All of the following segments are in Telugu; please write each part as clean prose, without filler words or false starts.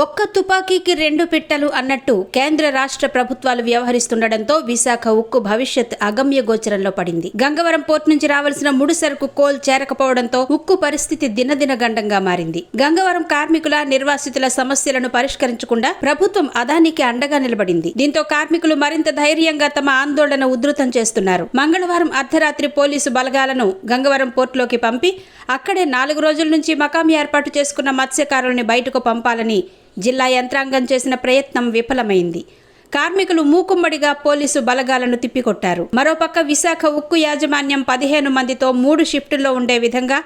ఒక్క తుపాకీకి రెండు పిట్టలు అన్నట్టు కేంద్ర రాష్ట్ర ప్రభుత్వాలు వ్యవహరిస్తుండటంతో విశాఖ ఉక్కు భవిష్యత్ అగమ్య గోచరంలో పడింది. గంగవరం పోర్టు నుంచి రావాల్సిన ముడి సరుకు కోల్ చేరకపోవడంతో ఉక్కు పరిస్థితి దినదిన గండంగా మారింది. గంగవరం కార్మికుల నిర్వాసితుల సమస్యలను పరిష్కరించకుండా ప్రభుత్వం అదానికి అండగా నిలబడింది. దీంతో కార్మికులు మరింత ధైర్యంగా తమ ఆందోళన ఉధృతం చేస్తున్నారు. మంగళవారం అర్ధరాత్రి పోలీసు బలగాలను గంగవరం పోర్టులోకి పంపి అక్కడే 4 రోజుల నుంచి మకాం ఏర్పాటు చేసుకున్న మత్స్యకారుల్ని బయటకు పంపాలని జిల్లా యంత్రాంగం చేసిన ప్రయత్నం విఫలమైంది. కార్మికులు మూకుమ్మడిగా పోలీసు బలగాలను తిప్పికొట్టారు. మరోపక్క విశాఖ ఉక్కు యాజమాన్యం 15 మందితో 3 షిఫ్టుల్లో ఉండే విధంగా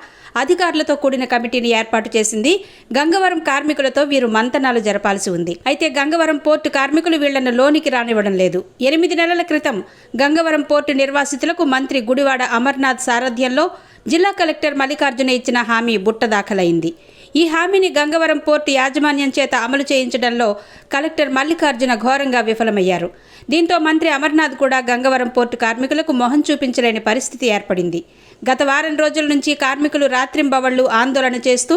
అధికారులతో కూడిన కమిటీని ఏర్పాటు చేసింది. గంగవరం కార్మికులతో వీరు మంతనాలు జరపాల్సి ఉంది. అయితే గంగవరం పోర్టు కార్మికులు వీళ్లను లోనికి రానివ్వడం లేదు. 8 నెలల క్రితం గంగవరం పోర్టు నిర్వాసితులకు మంత్రి గుడివాడ అమర్నాథ్ సారథ్యంలో జిల్లా కలెక్టర్ మల్లికార్జున ఇచ్చిన హామీ బుట్ట దాఖలైంది. ఈ హామీని గంగవరం పోర్టు యాజమాన్యం చేత అమలు చేయించడంలో కలెక్టర్ మల్లికార్జున ఘోరంగా విఫలమయ్యారు. దీంతో మంత్రి అమర్నాథ్ కూడా గంగవరం పోర్టు కార్మికులకు మొహం చూపించలేని పరిస్థితి ఏర్పడింది. గత వారం రోజుల నుంచి కార్మికులు రాత్రింబవళ్లు ఆందోళన చేస్తూ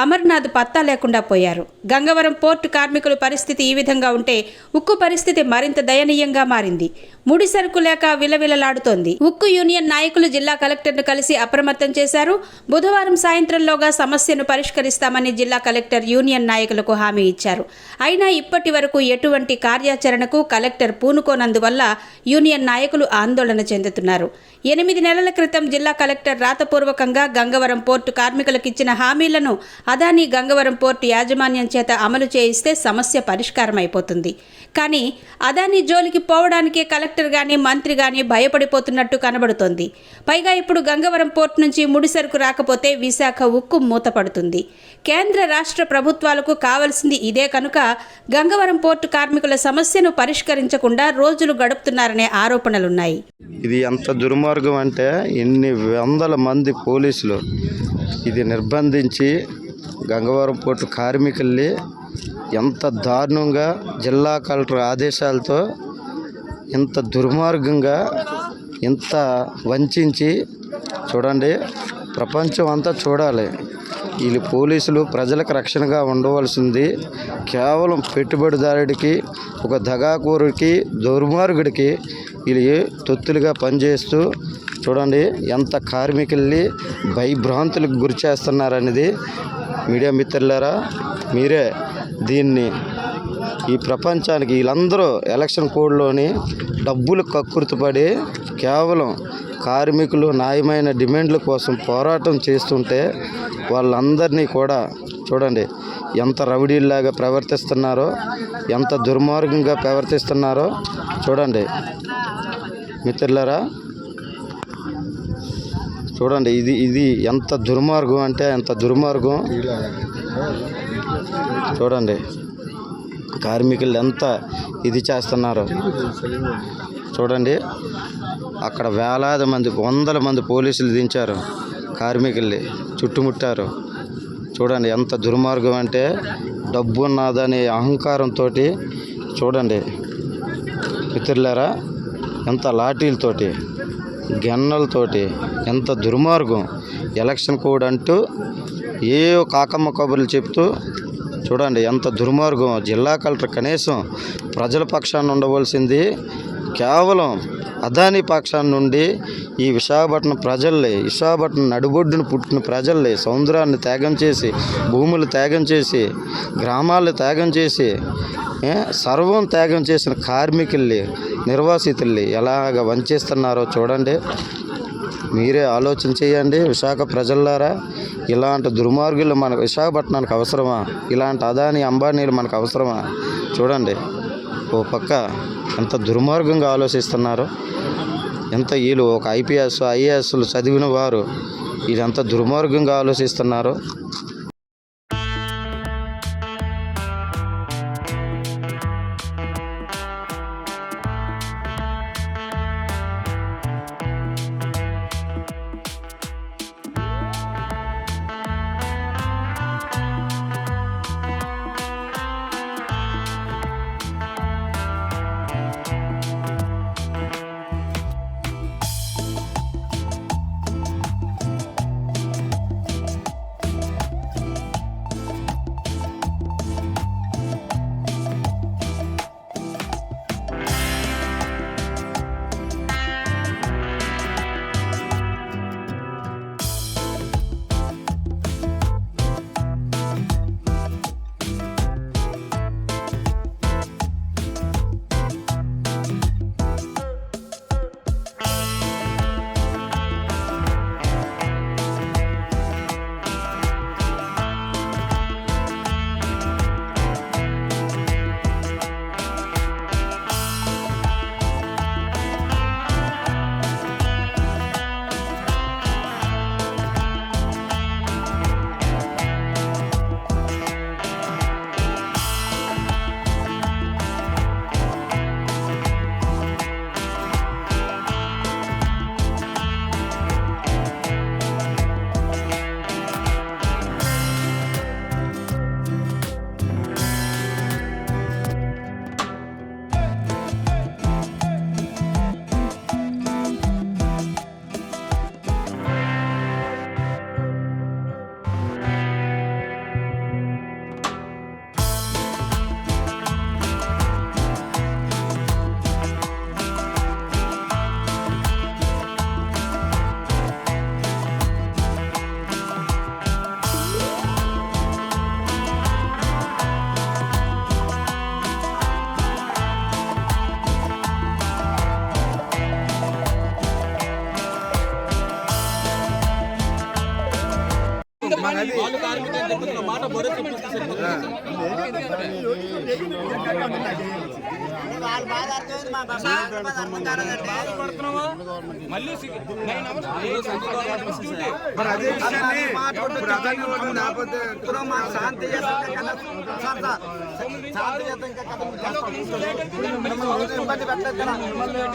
అమర్నాథ్ పత్తా లేకుండా పోయారు. గంగవరం పోర్టు కార్మికుల పరిస్థితి ఈ విధంగా ఉంటే ఉక్కు పరిస్థితి మరింత దయనీయంగా మారింది. ముడి సరుకు లేక విలవిలలాడుతోంది. ఉక్కు యూనియన్ నాయకులు జిల్లా కలెక్టర్ను కలిసి అప్రమత్తం చేశారు. బుధవారం సాయంత్రంలోగా సమస్యను పరిష్కరిస్తామని జిల్లా కలెక్టర్ యూనియన్ నాయకులకు హామీ ఇచ్చారు. అయినా ఇప్పటి వరకు ఎటువంటి కార్యాచరణకు కలెక్టర్ పూనుకోనందువల్ల యూనియన్ నాయకులు ఆందోళన చెందుతున్నారు. 8 నెలల క్రితం జిల్లా కలెక్టర్ రాతపూర్వకంగా గంగవరం పోర్టు కార్మికులకు ఇచ్చిన హామీలను అదానీ గంగవరం పోర్టు యాజమాన్యం చేత అమలు చేయిస్తే సమస్య పరిష్కారం అయిపోతుంది. కానీ అదానీ జోలికి పోవడానికే కలెక్టర్ గాని మంత్రి గాని భయపడిపోతున్నట్టు కనబడుతోంది. పైగా ఇప్పుడు గంగవరం పోర్టు నుంచి ముడి సరుకు రాకపోతే విశాఖ ఉక్కు మూతపడుతుంది. కేంద్ర రాష్ట్ర ప్రభుత్వాలకు కావాల్సింది ఇదే కనుక గంగవరం పోర్టు కార్మికుల సమస్యను పరిష్కరించకుండా రోజులు గడుపుతున్నారనే ఆరోపణలున్నాయి. ఇది ఎంత దుర్మార్గం అంటే ఎన్ని వందల మంది పోలీసులు ఇది నిర్బంధించి గంగవరం పోర్టు కార్మికుల్ని ఎంత దారుణంగా జిల్లా కలెక్టర్ ఆదేశాలతో ఇంత దుర్మార్గంగా ఇంత వంచి చూడండి, ప్రపంచం అంతా చూడాలి. వీళ్ళు పోలీసులు ప్రజలకు రక్షణగా ఉండవలసింది కేవలం పెట్టుబడిదారుడికి, ఒక దగాకోరుడికి, దుర్మార్గుడికి వీళ్ళు తొత్తులుగా పనిచేస్తూ చూడండి ఎంత కార్మికుల్ని భయభ్రాంతులకు గురి చేస్తున్నారనేది మీడియా మిత్రులారా మీరే దీన్ని ఈ ప్రపంచానికి వీళ్ళందరూ ఎలక్షన్ కోడ్లోని డబ్బులు కక్కుర్తిపడి కేవలం కార్మికులు న్యాయమైన డిమాండ్ల కోసం పోరాటం చేస్తుంటే వాళ్ళందరినీ కూడా చూడండి ఎంత రౌడీల్లాగా ప్రవర్తిస్తున్నారో, ఎంత దుర్మార్గంగా ప్రవర్తిస్తున్నారో చూడండి మిత్రులారా. చూడండి ఇది ఎంత దుర్మార్గం అంటే ఎంత దుర్మార్గం. చూడండి కార్మికులు ఎంత ఇది చేస్తున్నారో చూడండి. అక్కడ వేలాది మంది, వందల మంది పోలీసులు దించారు, కార్మికుల్ని చుట్టుముట్టారు. చూడండి ఎంత దుర్మార్గం అంటే డబ్బు ఉన్నదని అహంకారంతో చూడండి మిత్రులారా ఎంత లాఠీలతోటి, గెన్నలతోటి ఎంత దుర్మార్గం. ఎలక్షన్ కోడ్ అంటూ ఏ కాకమ్మ కబుర్లు చెప్తూ చూడండి ఎంత దుర్మార్గం. జిల్లా కలెక్టర్ కనీసం ప్రజల పక్షాన్ని ఉండవలసింది కేవలం అదానీ పక్షాన్ని నుండి ఈ విశాఖపట్నం ప్రజల్ని, విశాఖపట్నం నడిబొడ్డును పుట్టిన ప్రజల్ని సముద్రాన్ని త్యాగం చేసి, భూములు త్యాగం చేసి, గ్రామాలు త్యాగం చేసి, సర్వం త్యాగం చేసిన కార్మికుల్ని, నిర్వాసితుల్ని ఎలాగ వంచేస్తున్నారో చూడండి. మీరే ఆలోచన చేయండి విశాఖ ప్రజలారా. ఇలాంటి దుర్మార్గులు మనకు విశాఖపట్నానికి అవసరమా? ఇలాంటి అదానీ అంబానీలు మనకు అవసరమా? చూడండి ఓ పక్క ఎంత దుర్మార్గంగా ఆలోచిస్తున్నారు. ఎంత వీళ్ళు ఒక IPS IASలు చదివిన వారు ఇది ఎంత దుర్మార్గంగా ఆలోచిస్తున్నారు. వాళ్ళు కార్మికులు చెప్తున్న మాట భరోసా ఇప్పిస్తే సరిపోతుంది. బాధపడుతున్నావా? మళ్ళీ 9 hours డ్యూటీ. మరి అదే విషయాన్ని ప్రధాని లేకపోతే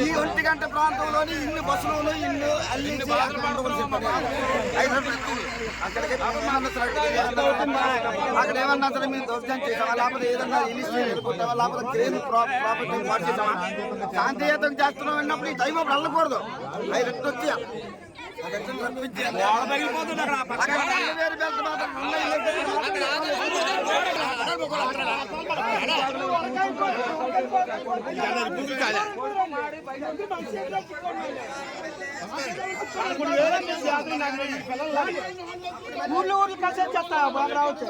ఈ 1 గంట ప్రాంతంలోని ఇన్ని బస్సులు ఇన్ని అక్కడ ఏమన్నా సరే మేము దౌర్జన్యం చేసామా లేకపోతే ఏదన్నా రిలీజ్ వెళ్ళిపోతామా లేకపోతే క్రేన్ ప్రాపర్టీ పాటు చేసామా శాంతియుతం చేస్తున్నాం అన్నప్పుడు ఈ టైం అప్పుడు వెళ్ళకూడదు అవి రెట్టు వచ్చి ఊర్లు కలిసి చేస్తా రావచ్చు